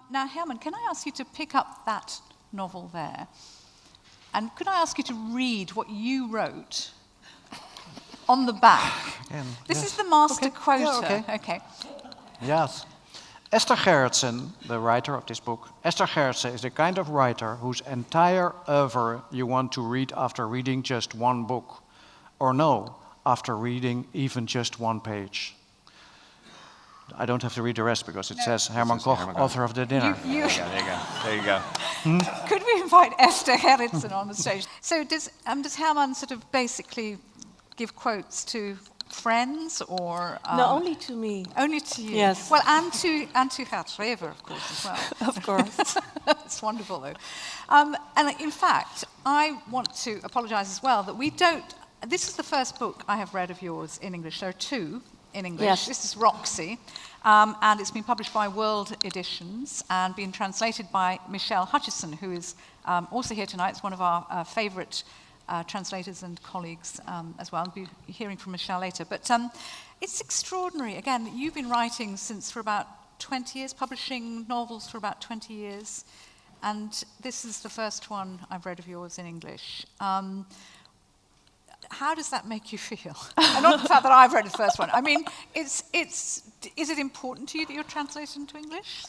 Now, Herman, can I ask you to pick up that novel there? And could I ask you to read what you wrote on the back? This is the master quota. Yeah, okay. Yes. Esther Gerritsen, the writer of this book, Esther Gerritsen is the kind of writer whose entire oeuvre you want to read after reading just one book. Or no, after reading even just one page. I don't have to read the rest because it says Herman Koch, author of the dinner. There you go. Could we invite Esther Gerritsen on the stage? So does Herman sort of basically give quotes to friends or... No, only to me. Only to you? Yes. Well, and to Gert Schrever, of course, as well. Of course. It's wonderful, though. And in fact, I want to apologise as well that we don't... This is the first book I have read of yours in English. There are two in English. Yes. This is Roxy, and it's been published by World Editions and been translated by Michelle Hutchison, who is also here tonight. It's one of our favourite translators and colleagues as well. I'll be hearing from Michelle later. But it's extraordinary. Again, you've been writing for about 20 years, publishing novels for about 20 years, and this is the first one I've read of yours in English. How does that make you feel? And not the fact that I've read the first one. I mean, is it important to you that you're translated into English?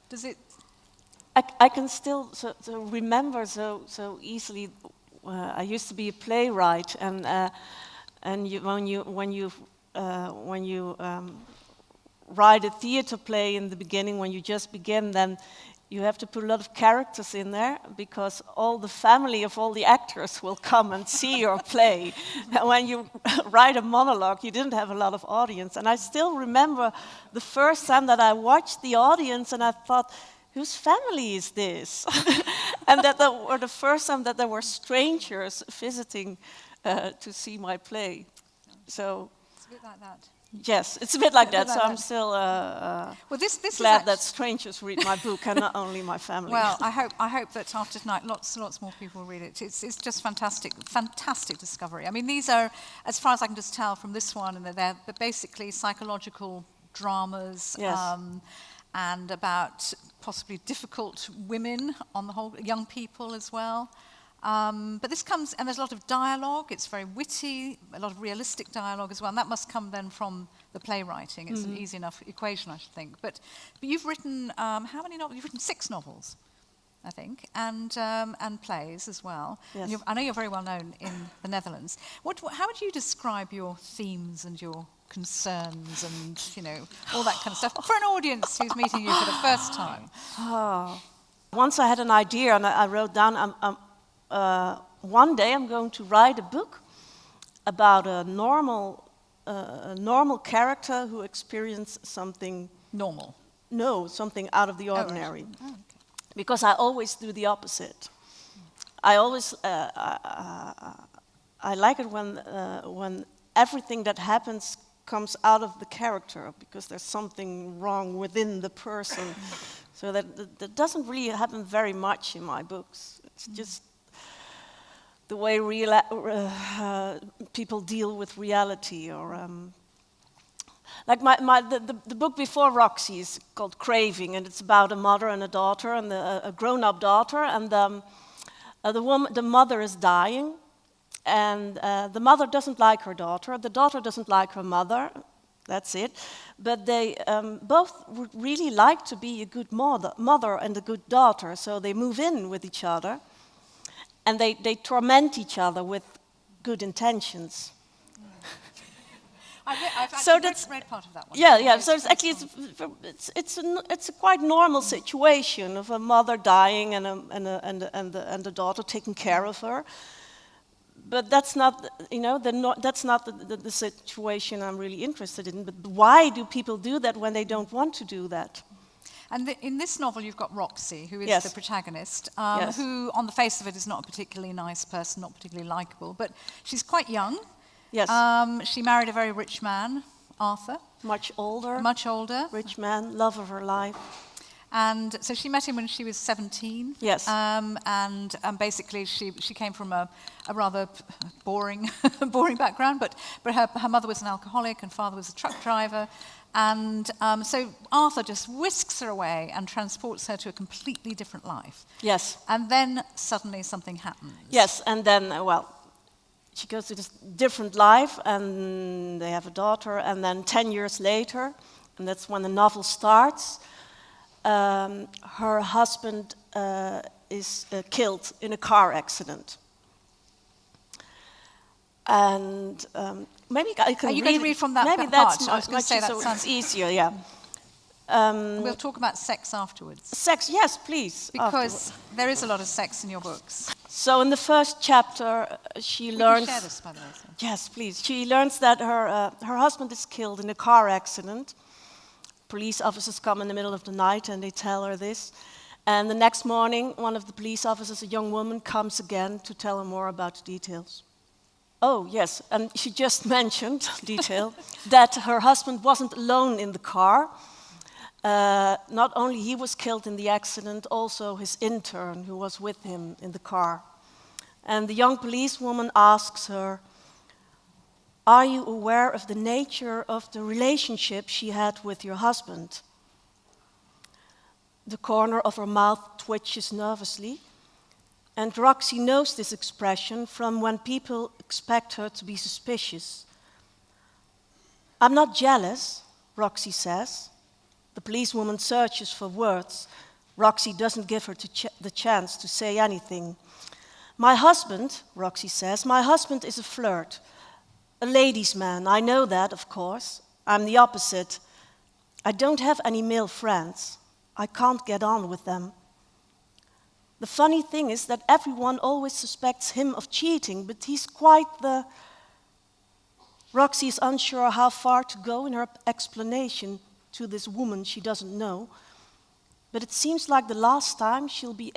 Does it? I can still remember so easily. I used to be a playwright, and when you write a theater play in the beginning, when you just begin, then you have to put a lot of characters in there because all the family of all the actors will come and see your play. And when you write a monologue, you didn't have a lot of audience. And I still remember the first time that I watched the audience and I thought, whose family is this? And that were the first time that there were strangers visiting to see my play. So it's a bit like that. Yes, it's a bit like that. So I'm still this glad that strangers read my book and not only my family. Well, I hope that after tonight, lots more people read it. It's just fantastic discovery. I mean, these are, as far as I can just tell from this one, and they're basically psychological dramas. Yes. And about possibly difficult women on the whole, young people as well. But this comes, and there's a lot of dialogue. It's very witty, a lot of realistic dialogue as well. And that must come then from the playwriting. It's an easy enough equation, I should think. But you've written how many novels? You've written 6 novels, I think, and plays as well. Yes. And I know you're very well known in the Netherlands. How would you describe your themes and your concerns and all that kind of stuff for an audience who's meeting you for the first time? Once I had an idea and I wrote down. One day I'm going to write a book about a normal character who experienced something normal. No, something out of the ordinary. Oh, right. Oh, okay. Because I always do the opposite. I always I like it when everything that happens comes out of the character because there's something wrong within the person. So that doesn't really happen very much in my books. It's just the way people deal with reality, or like the book before Roxy is called Craving, and it's about a mother and a daughter, and a grown-up daughter, and the mother is dying, and the mother doesn't like her daughter, the daughter doesn't like her mother. That's it. But they both would really like to be a good mother and a good daughter, so they move in with each other. And they torment each other with good intentions. I've actually read part of that one. Yeah. So it's a quite normal situation of a mother dying and the daughter taking care of her. But that's not, that's not the situation I'm really interested in. But why do people do that when they don't want to do that? And in this novel, you've got Roxy, who is the protagonist, who, on the face of it, is not a particularly nice person, not particularly likable. But she's quite young. Yes. She married a very rich man, Arthur. Much older. Much older. Rich man, love of her life. And so she met him when she was 17. Yes. And basically she came from a rather boring boring background, but her mother was an alcoholic and father was a truck driver. And so Arthur just whisks her away and transports her to a completely different life. Yes. And then suddenly something happens. Yes, and then, she goes to this different life, and they have a daughter, and then 10 years later, and that's when the novel starts, her husband is killed in a car accident. And maybe I can you going to read from that maybe part? that's I was going to say that so sounds it's easier, yeah. We'll talk about sex afterwards. Sex, yes, please. Because there is a lot of sex in your books. So in the first chapter, she We learns... can share this, by the way. So. Yes, please. She learns that her husband is killed in a car accident. Police officers come in the middle of the night and they tell her this. And the next morning, one of the police officers, a young woman, comes again to tell her more about the details. Oh, yes, and she just mentioned, detail, that her husband wasn't alone in the car. Not only he was killed in the accident, also his intern who was with him in the car. And the young policewoman asks her, "Are you aware of the nature of the relationship she had with your husband?" The corner of her mouth twitches nervously, and Roxy knows this expression from when people expect her to be suspicious. "I'm not jealous," Roxy says. The policewoman searches for words. Roxy doesn't give her the chance to say anything. "My husband," Roxy says, "my husband is a flirt. A ladies' man, I know that, of course. I'm the opposite. I don't have any male friends. I can't get on with them. The funny thing is that everyone always suspects him of cheating, but he's quite the..." Roxy is unsure how far to go in her explanation to this woman she doesn't know, but it seems like the last time she'll be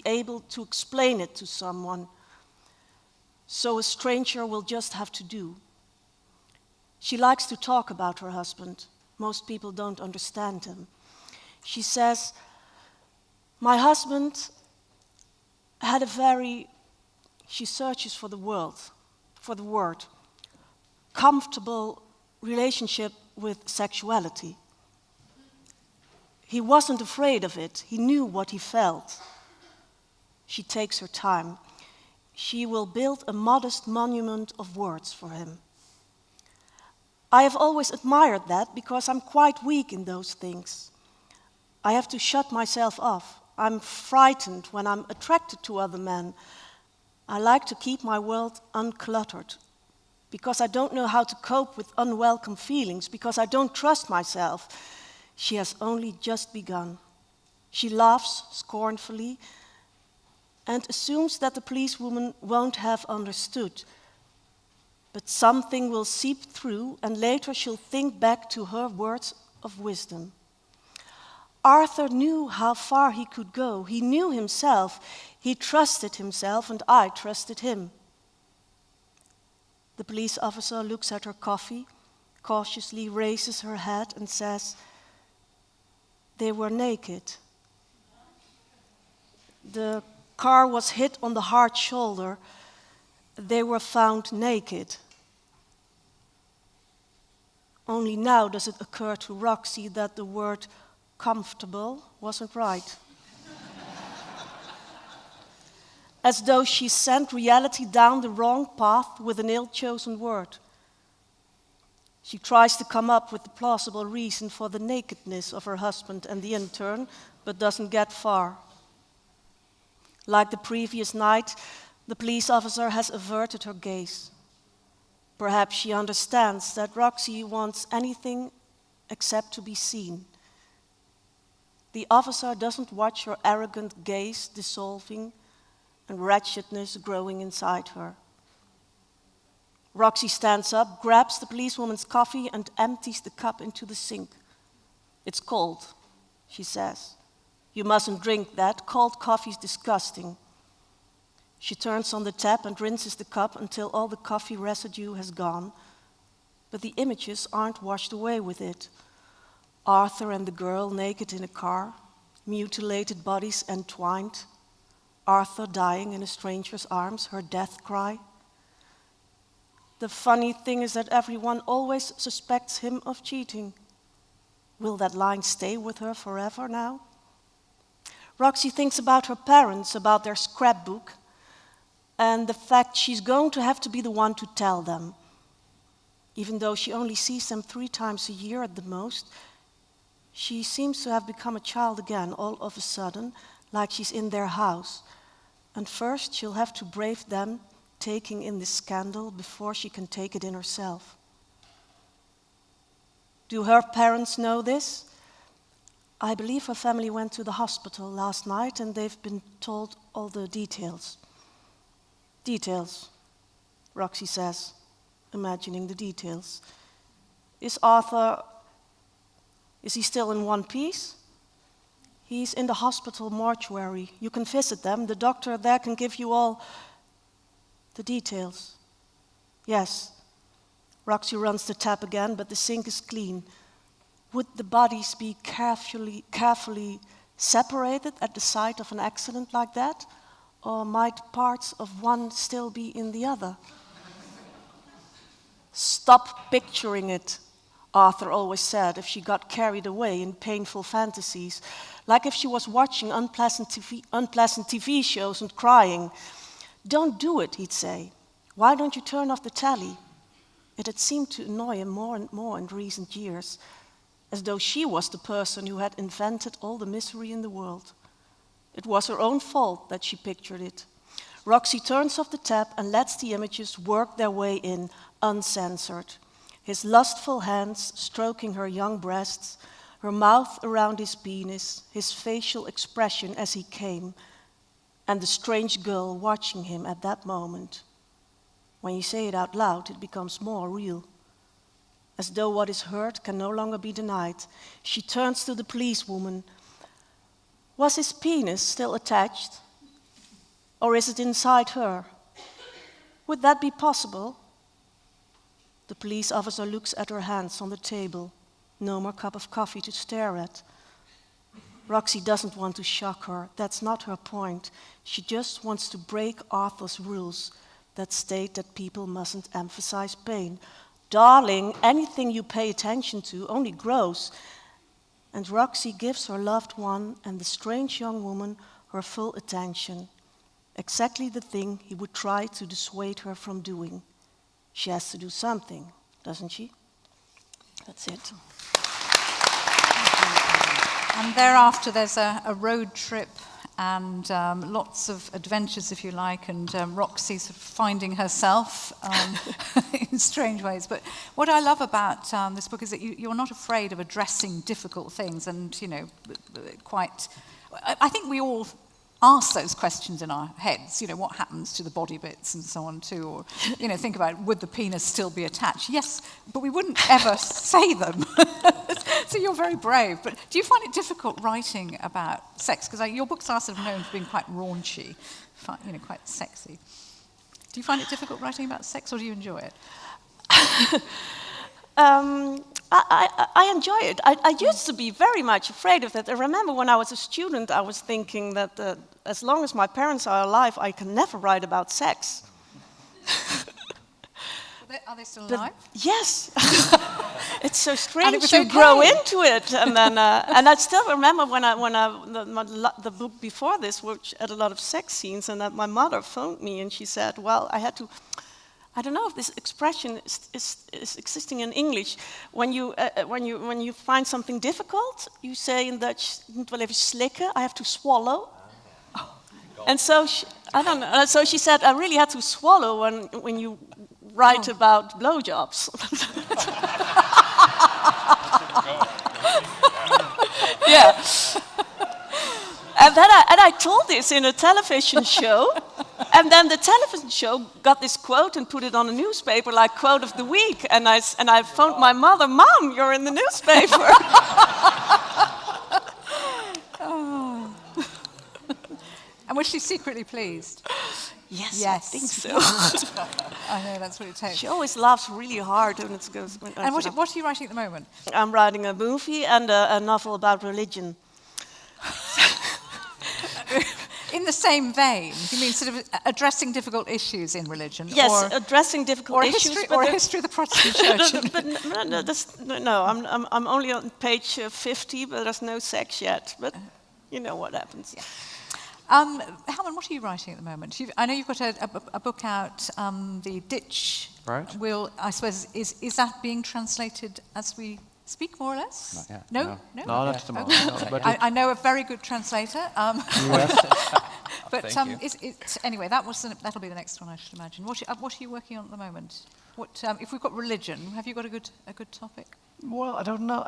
able to explain it to someone. So a stranger will just have to do. She likes to talk about her husband. Most people don't understand him. She says, "My husband had a very," she searches for the word, "comfortable relationship with sexuality. He wasn't afraid of it. He knew what he felt." She takes her time. She will build a modest monument of words for him. "I have always admired that because I'm quite weak in those things. I have to shut myself off. I'm frightened when I'm attracted to other men. I like to keep my world uncluttered because I don't know how to cope with unwelcome feelings, because I don't trust myself." She has only just begun. She laughs scornfully and assumes that the policewoman won't have understood. But something will seep through, and later she'll think back to her words of wisdom. "Arthur knew how far he could go. He knew himself. He trusted himself, and I trusted him." The police officer looks at her coffee, cautiously raises her head and says, "They were naked. The car was hit on the hard shoulder. They were found naked." Only now does it occur to Roxy that the word "comfortable" wasn't right. As though she sent reality down the wrong path with an ill-chosen word. She tries to come up with a plausible reason for the nakedness of her husband and the intern, but doesn't get far. Like the previous night, the police officer has averted her gaze. Perhaps she understands that Roxy wants anything except to be seen. The officer doesn't watch her arrogant gaze dissolving and wretchedness growing inside her. Roxy stands up, grabs the policewoman's coffee, and empties the cup into the sink. "It's cold," she says. "You mustn't drink that. Cold coffee's disgusting." She turns on the tap and rinses the cup until all the coffee residue has gone, but the images aren't washed away with it. Arthur and the girl naked in a car, mutilated bodies entwined, Arthur dying in a stranger's arms, her death cry. The funny thing is that everyone always suspects him of cheating. Will that line stay with her forever now? Roxy thinks about her parents, about their scrapbook, and the fact she's going to have to be the one to tell them. Even though she only sees them 3 times a year at the most, she seems to have become a child again all of a sudden, like she's in their house. And first she'll have to brave them taking in this scandal before she can take it in herself. Do her parents know this? I believe her family went to the hospital last night and they've been told all the details. Details, Roxy says, imagining the details. Is he still in one piece? He's in the hospital mortuary. You can visit them. The doctor there can give you all the details. Yes. Roxy runs the tap again, but the sink is clean. Would the bodies be carefully separated at the site of an accident like that? Or might parts of one still be in the other? Stop picturing it, Arthur always said if she got carried away in painful fantasies, like if she was watching unpleasant TV shows and crying. Don't do it, he'd say. Why don't you turn off the telly? It had seemed to annoy him more and more in recent years, as though she was the person who had invented all the misery in the world. It was her own fault that she pictured it. Roxy turns off the tap and lets the images work their way in, uncensored. His lustful hands stroking her young breasts, her mouth around his penis, his facial expression as he came, and the strange girl watching him at that moment. When you say it out loud, it becomes more real. As though what is heard can no longer be denied, she turns to the policewoman. Was his penis still attached? Or is it inside her? Would that be possible? The police officer looks at her hands on the table. No more cup of coffee to stare at. Roxy doesn't want to shock her. That's not her point. She just wants to break Arthur's rules that state that people mustn't emphasize pain. Darling, anything you pay attention to only grows. And Roxy gives her loved one and the strange young woman her full attention. Exactly the thing he would try to dissuade her from doing. She has to do something, doesn't she? That's it. And thereafter, there's a road trip and lots of adventures, if you like, and Roxy sort of finding herself in strange ways. But what I love about this book is that you're not afraid of addressing difficult things, and quite. I think we all ask those questions in our heads, what happens to the body bits and so on too, or, think about, would the penis still be attached? Yes, but we wouldn't ever say them. So you're very brave. But do you find it difficult writing about sex? Because your books are sort of known for being quite raunchy, quite sexy. Do you find it difficult writing about sex, or do you enjoy it? I enjoy it. I used to be very much afraid of that. I remember when I was a student, I was thinking that as long as my parents are alive, I can never write about sex. Are they still alive? Yes. It's so strange to grow into it. And then, and I still remember when the book before this, which had a lot of sex scenes, and that my mother phoned me and she said, well, I had to. I don't know if this expression is existing in English. When you find something difficult, you say in Dutch, "Ik moet wel even slikken." I have to swallow. And so I don't know. So she said, I really had to swallow when you write about blowjobs. Yeah. And I told this in a television show. And then the television show got this quote and put it on a newspaper, like quote of the week. And I phoned my mother, Mom, you're in the newspaper. Oh. And was she secretly pleased? Yes, Yes. I think so. I know, that's what it takes. She always laughs really hard when it goes. And what are you writing at the moment? I'm writing a movie and a novel about religion. In the same vein, you mean sort of addressing difficult issues in religion? Yes, or, addressing difficult or issues. a history of the Protestant Church. I'm only on page 50, but there's no sex yet. But you know what happens. Yeah. Helen, what are you writing at the moment? I know you've got a book out, The Ditch. Right. I suppose, is that being translated as we speak, more or less? Not yet, No? no. No? No, not at the moment. No, but I know a very good translator. But Thank you. anyway, that'll be the next one, I should imagine. What are you working on at the moment? If we've got religion, have you got a good topic? well, I don't know.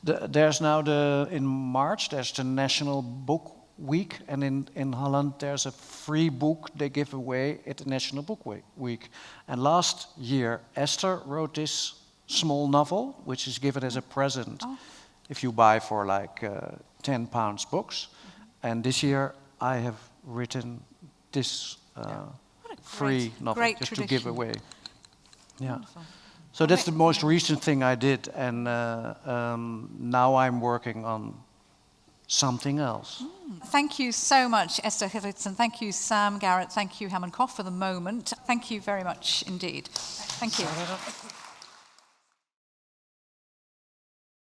There's now in March. There's the National Book Week, and in Holland there's a free book they give away at the National Book Week. And last year, Esther wrote this small novel, which is given as a present if you buy for like £10 books. And this year I have written this free novel great just tradition. to give away. Yeah. Wonderful. So that's the most recent thing I did, and now I'm working on something else. Thank you so much, Esther Gerritsen. Thank you, Sam Garrett. Thank you, Herman Koch, for the moment. Thank you very much indeed. Thank you.